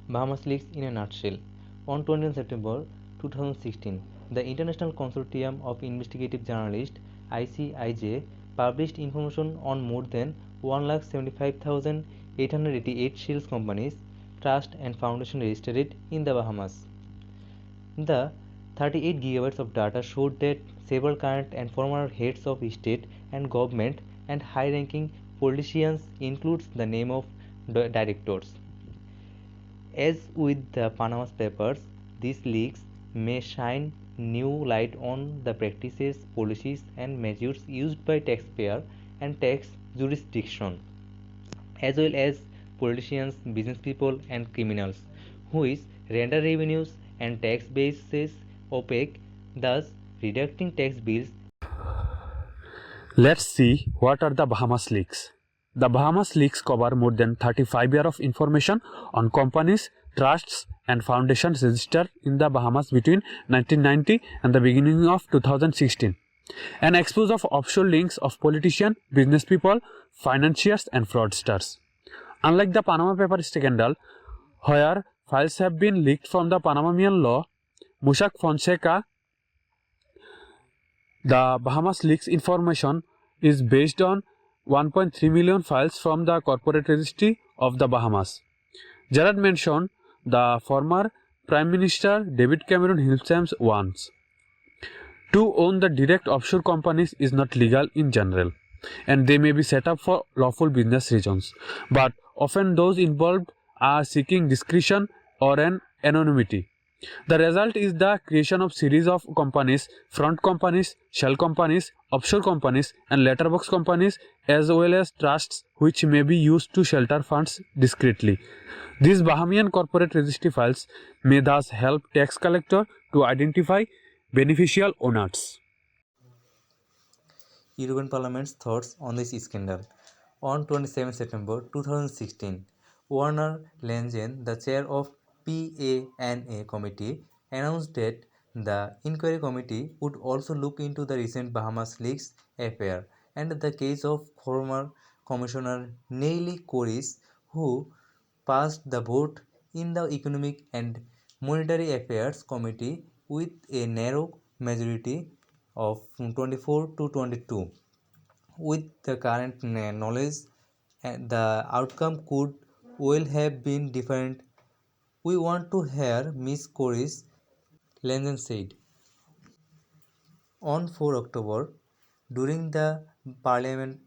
Bahamas Leaks in a nutshell. On 20 September 2016, the International Consortium of Investigative Journalists (ICIJ) published information on more than 1,75,888 shells companies, trusts and foundations registered in the Bahamas. The 38 gigabytes of data showed that several current and former heads of state and government and high-ranking politicians includes the name of directors. As with the Panama Papers, these leaks may shine new light on the practices, policies, and measures used by taxpayer and tax jurisdiction, as well as politicians, business people, and criminals, which render revenues and tax bases opaque, thus reducing tax bills. Let's see what are the Bahamas leaks. The Bahamas leaks cover more than 35 years of information on companies, trusts and foundations registered in the Bahamas between 1990 and the beginning of 2016. An expose of offshore links of politicians, business people, financiers and fraudsters. Unlike the Panama Papers scandal, where files have been leaked from the Panamanian law, Mossack Fonseca, the Bahamas leaks information is based on 1.3 million files from the corporate registry of the Bahamas. Gerard mentioned the former Prime Minister David Cameron himself once. To own the direct offshore companies is not legal in general, and they may be set up for lawful business reasons, but often those involved are seeking discretion or an anonymity. The result is the creation of series of companies, front companies, shell companies, offshore companies and letterbox companies, as well as trusts which may be used to shelter funds discreetly. These Bahamian corporate registry files may thus help tax collector to identify beneficial owners. European Parliament's thoughts on this scandal. On 27 September 2016, Werner Langen, the chair of PANA committee, announced that the inquiry committee would also look into the recent Bahamas leaks affair and the case of former Commissioner Neelie Corris, who passed the vote in the Economic and Monetary Affairs Committee with a narrow majority of 24 to 22. With the current knowledge, the outcome could well have been different. We want to hear Miss Corris, Langen said. On 4 October, during the Parliament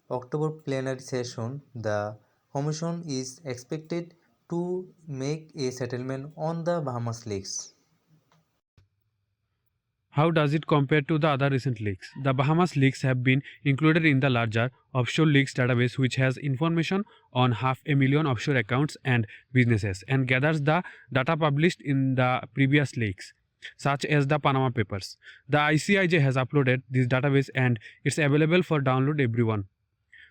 October plenary session, the Commission is expected to make a settlement on the Bahamas leaks. How does it compare to the other recent leaks? The Bahamas leaks have been included in the larger offshore leaks database, which has information on 500,000 offshore accounts and businesses and gathers the data published in the previous leaks, such as the Panama Papers. The ICIJ has uploaded this database and it's available for download everyone.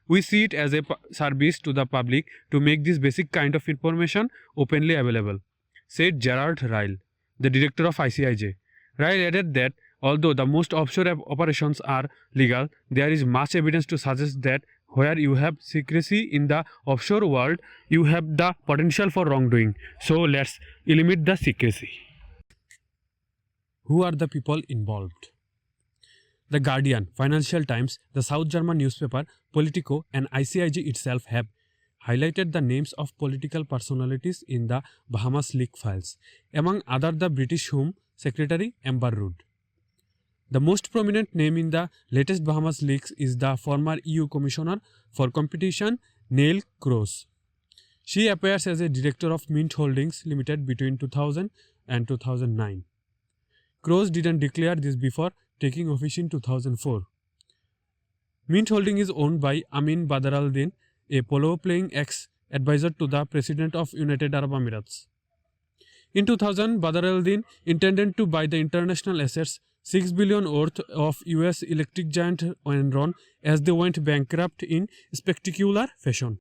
We see it as a service to the public to make this basic kind of information openly available, said Gerard Ryle, the director of ICIJ. Ryle added that although the most offshore operations are legal, there is much evidence to suggest that where you have secrecy in the offshore world, you have the potential for wrongdoing. So let's eliminate the secrecy. Who are the people involved? The Guardian, Financial Times, the South German newspaper Politico and ICIJ itself have highlighted the names of political personalities in the Bahamas leak files, among other the British Home Secretary Amber Rudd. The most prominent name in the latest Bahamas leaks is the former EU Commissioner for Competition Neelie Corris. She appears as a director of Mint Holdings Limited between 2000 and 2009. Corris didn't declare this before taking office in 2004. Mint Holding is owned by Amin Badr al-Din, a polo-playing ex-advisor to the President of United Arab Emirates. In 2000, Badr al-Din intended to buy the international assets $6 billion worth of US electric giant Enron as they went bankrupt in spectacular fashion.